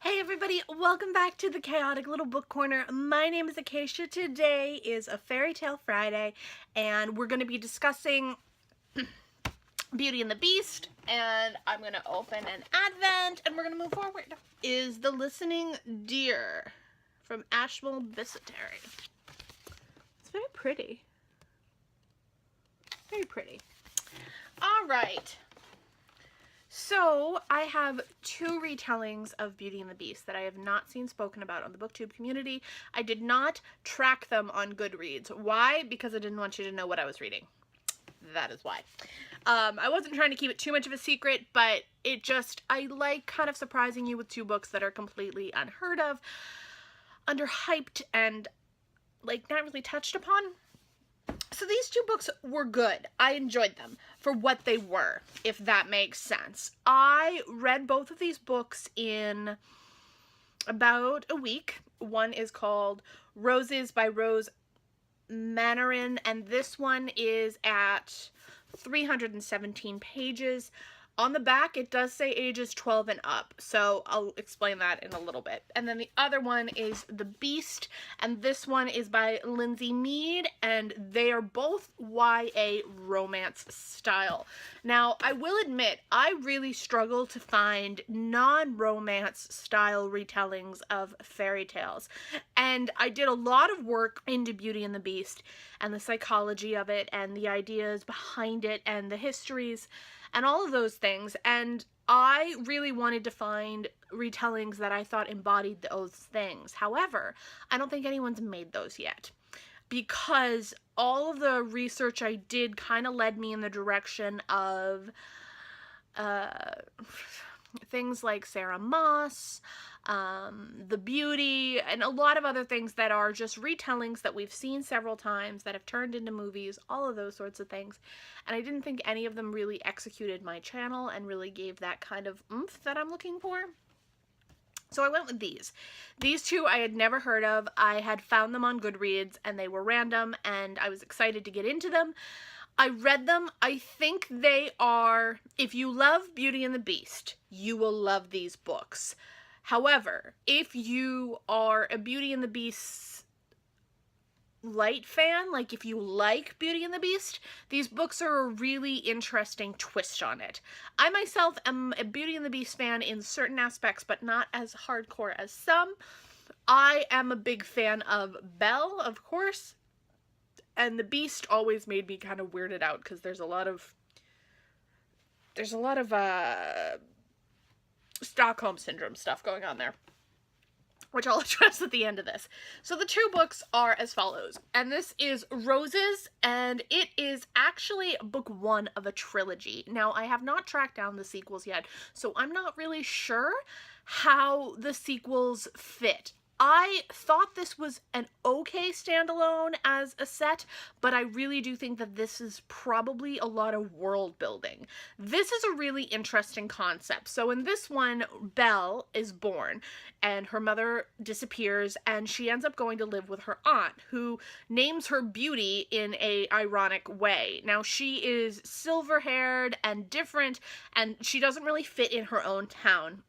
Hey everybody, welcome back to the Chaotic Little Book Corner. My name is Acacia. Today is a Fairy Tale Friday, and we're going to be discussing Beauty and the Beast, and I'm going to open an Advent, and we're going to move forward. Is The Listening Deer from Ashmole Bicetary. It's very pretty. Very pretty. All right. So, I have two retellings of Beauty and the Beast that I have not seen spoken about on the BookTube community. I did not track them on Goodreads. Why? Because I didn't want you to know what I was reading. That is why. I wasn't trying to keep it too much of a secret, but I like kind of surprising you with two books that are completely unheard of, underhyped, and, like, not really touched upon. So these two books were good. I enjoyed them for what they were, if that makes sense. I read both of these books in about a week. One is called Roses by Rose Mannering, and this one is at 317 pages. On the back, it does say ages 12 and up, so I'll explain that in a little bit. And then the other one is The Beast, and this one is by Lindsay Mead, and they are both YA romance style. Now, I will admit, I really struggle to find non-romance style retellings of fairy tales, and I did a lot of work into Beauty and the Beast, and the psychology of it, and the ideas behind it, and the histories, and all of those things, and I really wanted to find retellings that I thought embodied those things. However, I don't think anyone's made those yet, because all of the research I did kind of led me in the direction of things like Sarah Moss, The Beauty, and a lot of other things that are just retellings that we've seen several times, that have turned into movies, all of those sorts of things. And I didn't think any of them really executed my channel and really gave that kind of oomph that I'm looking for. So I went with these. These two I had never heard of. I had found them on Goodreads, and they were random, and I was excited to get into them. I read them. I think they are, if you love Beauty and the Beast, you will love these books. However, if you are a Beauty and the Beast light fan, like if you like Beauty and the Beast, these books are a really interesting twist on it. I myself am a Beauty and the Beast fan in certain aspects, but not as hardcore as some. I am a big fan of Belle, of course, and the Beast always made me kind of weirded out because there's a lot of Stockholm Syndrome stuff going on there, which I'll address at the end of this. So the two books are as follows, and this is Roses, and it is actually book one of a trilogy. Now, I have not tracked down the sequels yet, so I'm not really sure how the sequels fit. I thought this was an okay standalone as a set, but I really do think that this is probably a lot of world building. This is a really interesting concept. So in this one, Belle is born, and her mother disappears, and she ends up going to live with her aunt, who names her Beauty in a ironic way. Now, she is silver-haired and different, and she doesn't really fit in her own town.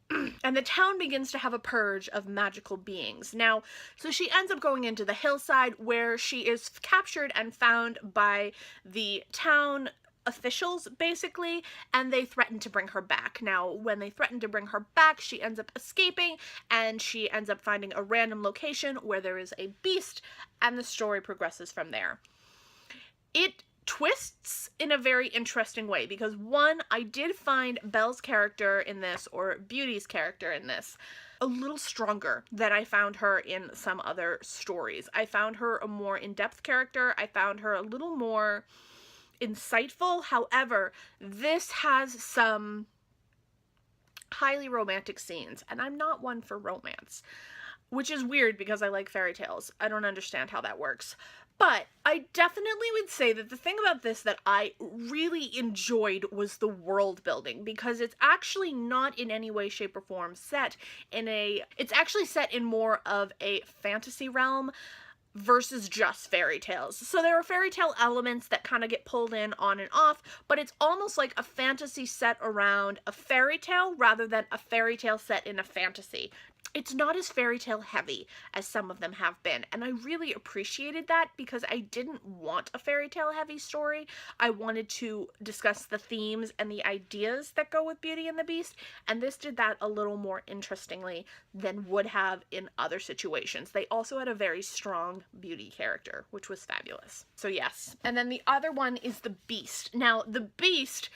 And the town begins to have a purge of magical beings. Now, so she ends up going into the hillside, where she is captured and found by the town officials, basically, and they threaten to bring her back. Now, when they threaten to bring her back, she ends up escaping, and she ends up finding a random location where there is a beast, and the story progresses from there. It twists in a very interesting way, because one, I did find Belle's character in this, or Beauty's character in this, a little stronger than I found her in some other stories. I found her a more in-depth character. I found her a little more insightful. However, this has some highly romantic scenes, and I'm not one for romance, which is weird because I like fairy tales. I don't understand how that works. But I definitely would say that the thing about this that I really enjoyed was the world building, because it's actually not in any way, shape, or form set in it's actually set in more of a fantasy realm versus just fairy tales. So there are fairy tale elements that kind of get pulled in on and off, but it's almost like a fantasy set around a fairy tale rather than a fairy tale set in a fantasy. it's not as fairy tale heavy as some of them have been. And I really appreciated that because I didn't want a fairy tale heavy story. I wanted to discuss the themes and the ideas that go with Beauty and the Beast. And this did that a little more interestingly than would have in other situations. They also had a very strong beauty character, which was fabulous. So yes. And then the other one is the Beast. Now, the Beast...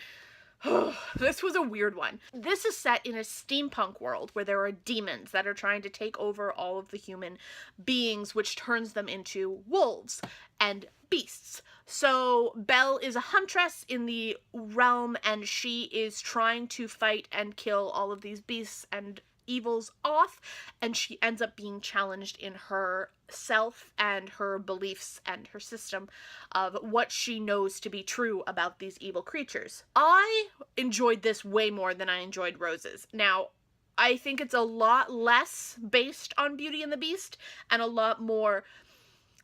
this was a weird one. This is set in a steampunk world where there are demons that are trying to take over all of the human beings, which turns them into wolves and beasts. So Belle is a huntress in the realm, and she is trying to fight and kill all of these beasts and evils off, and she ends up being challenged in her self and her beliefs and her system of what she knows to be true about these evil creatures. I enjoyed this way more than I enjoyed Rose's. Now, I think it's a lot less based on Beauty and the Beast and a lot more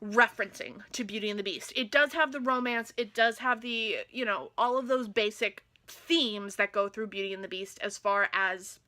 referencing to Beauty and the Beast. It does have the romance, it does have the, you know, all of those basic themes that go through Beauty and the Beast as far as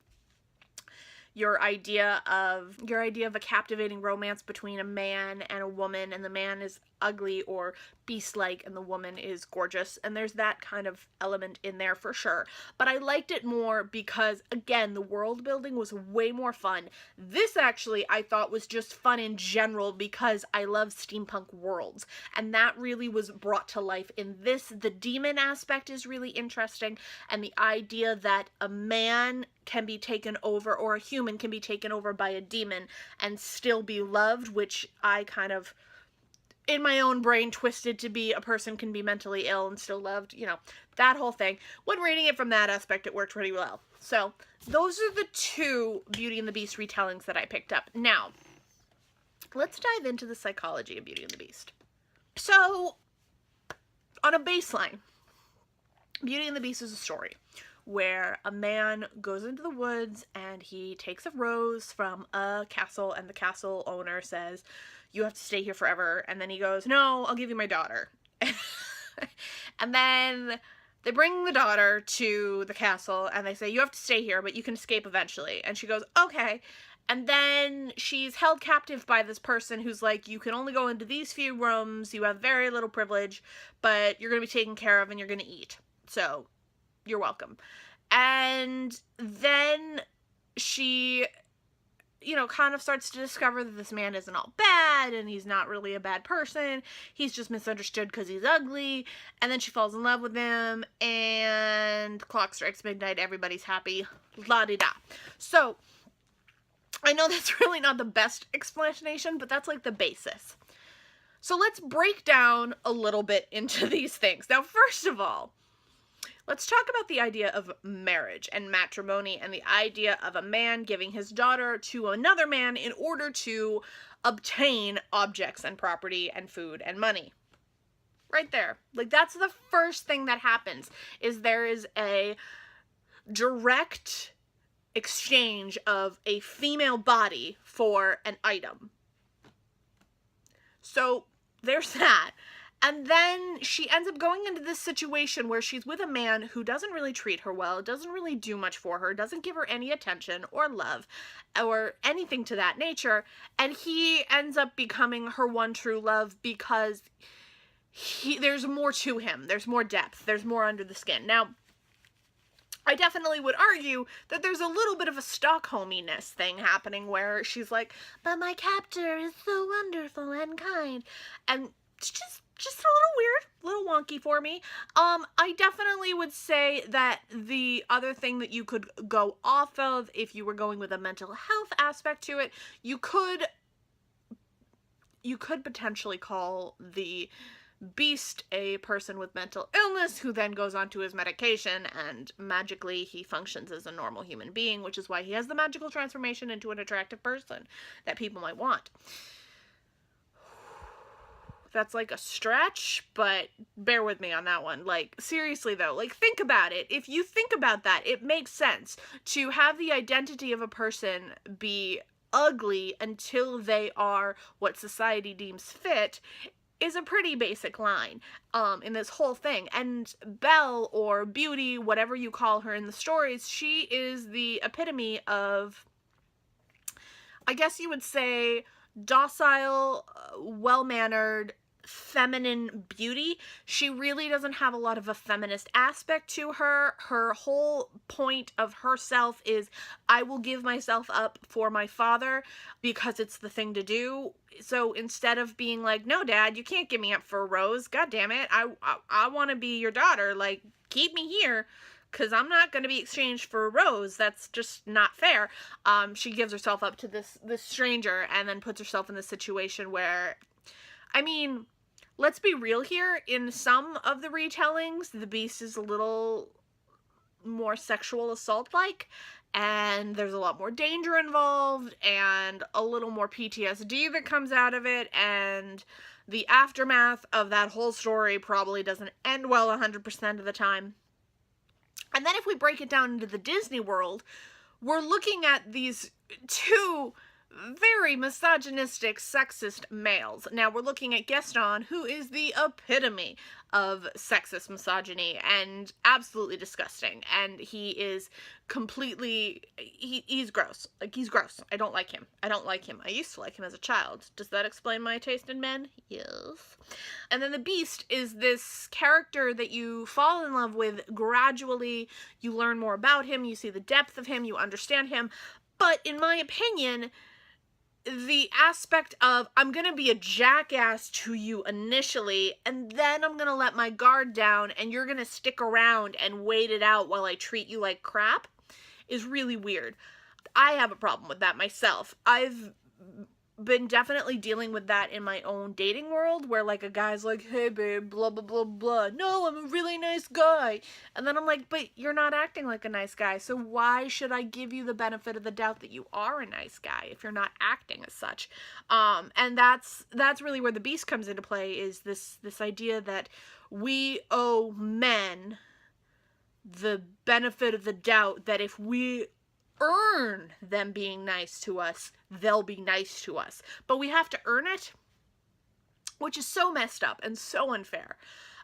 your idea of a captivating romance between a man and a woman, and the man is ugly or beast-like and the woman is gorgeous, and there's that kind of element in there for sure. But I liked it more because, again, the world building was way more fun. This actually I thought was just fun in general because I love steampunk worlds, and that really was brought to life in this. The demon aspect is really interesting, and the idea that a man can be taken over, or a human can be taken over by a demon and still be loved, which I kind of, in my own brain, twisted to be a person can be mentally ill and still loved, you know, that whole thing. When reading it from that aspect, it worked pretty well. So, those are the two Beauty and the Beast retellings that I picked up. Now, let's dive into the psychology of Beauty and the Beast. So, on a baseline, Beauty and the Beast is a story where a man goes into the woods and he takes a rose from a castle, and the castle owner says, "You have to stay here forever." And then he goes, "No, I'll give you my daughter." And then they bring the daughter to the castle and they say, "You have to stay here, but you can escape eventually." And she goes, "Okay." And then she's held captive by this person who's like, "You can only go into these few rooms, you have very little privilege, but you're going to be taken care of and you're going to eat. So you're welcome." And then she, you know, kind of starts to discover that this man isn't all bad, and he's not really a bad person. He's just misunderstood because he's ugly. And then she falls in love with him, and clock strikes midnight, everybody's happy, la-di-da. So, I know that's really not the best explanation, but that's like the basis. So let's break down a little bit into these things. Now, first of all, let's talk about the idea of marriage and matrimony, and the idea of a man giving his daughter to another man in order to obtain objects and property and food and money. Right there. Like, that's the first thing that happens, is there is a direct exchange of a female body for an item. So, there's that. And then she ends up going into this situation where she's with a man who doesn't really treat her well, doesn't really do much for her, doesn't give her any attention or love or anything to that nature, and he ends up becoming her one true love because there's more to him, there's more depth, there's more under the skin. Now, I definitely would argue that there's a little bit of a Stockholminess thing happening where she's like, "But my captor is so wonderful and kind," and it's just a little weird, a little wonky for me. I definitely would say that the other thing that you could go off of, if you were going with a mental health aspect to it, you could potentially call the Beast a person with mental illness who then goes onto his medication and magically he functions as a normal human being, which is why he has the magical transformation into an attractive person that people might want. That's like a stretch, but bear with me on that one. Like, seriously though, like, think about it. If you think about that, it makes sense to have the identity of a person be ugly until they are what society deems fit is a pretty basic line in this whole thing. And Belle, or Beauty, whatever you call her in the stories, she is the epitome of I guess you would say, docile, well-mannered, feminine beauty. She really doesn't have a lot of a feminist aspect to her. Her whole point of herself is, I will give myself up for my father because it's the thing to do. So instead of being like, no, Dad, you can't give me up for Rose. God damn it. I want to be your daughter. Like, keep me here, because I'm not going to be exchanged for Rose. That's just not fair. She gives herself up to this stranger and then puts herself in this situation where, I mean, let's be real here. In some of the retellings, the Beast is a little more sexual assault-like, and there's a lot more danger involved, and a little more PTSD that comes out of it, and the aftermath of that whole story probably doesn't end well 100% of the time. And then if we break it down into the Disney world, we're looking at these two very misogynistic, sexist males. Now, we're looking at Gaston, who is the epitome of sexist misogyny and absolutely disgusting. And he is completely, he's gross. Like, he's gross. I don't like him. I don't like him. I used to like him as a child. Does that explain my taste in men? Yes. And then the Beast is this character that you fall in love with gradually. You learn more about him. You see the depth of him. You understand him. But in my opinion, the aspect of, I'm gonna be a jackass to you initially, and then I'm gonna let my guard down, and you're gonna stick around and wait it out while I treat you like crap, is really weird. I have a problem with that myself. I've been definitely dealing with that in my own dating world, where like a guy's like, hey babe, blah blah blah blah, no, I'm a really nice guy, and then I'm like, but you're not acting like a nice guy, so why should I give you the benefit of the doubt that you are a nice guy if you're not acting as such? And that's really where the Beast comes into play, is this idea that we owe men the benefit of the doubt that if we earn them being nice to us, they'll be nice to us. But we have to earn it, which is so messed up and so unfair.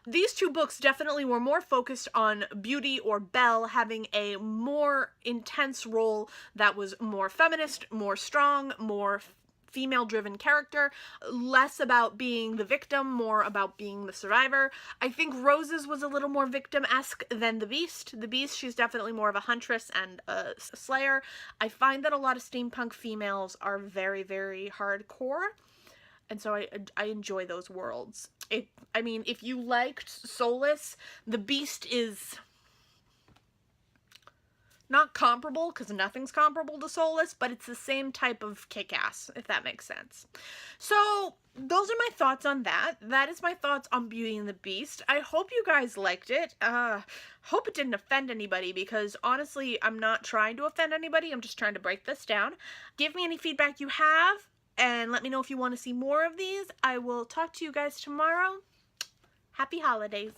These two books definitely were more focused on Beauty, or Belle, having a more intense role that was more feminist, more strong, more female-driven character, less about being the victim, more about being the survivor. I think Rose's was a little more victim-esque than the Beast. The Beast, she's definitely more of a huntress and a slayer. I find that a lot of steampunk females are very, very hardcore, and so I enjoy those worlds. I mean, if you liked Soulless, the Beast is not comparable, because nothing's comparable to Soulless, but it's the same type of kick-ass, if that makes sense. So, those are my thoughts on that. That is my thoughts on Beauty and the Beast. I hope you guys liked it. Hope it didn't offend anybody, because honestly, I'm not trying to offend anybody. I'm just trying to break this down. Give me any feedback you have, and let me know if you want to see more of these. I will talk to you guys tomorrow. Happy holidays.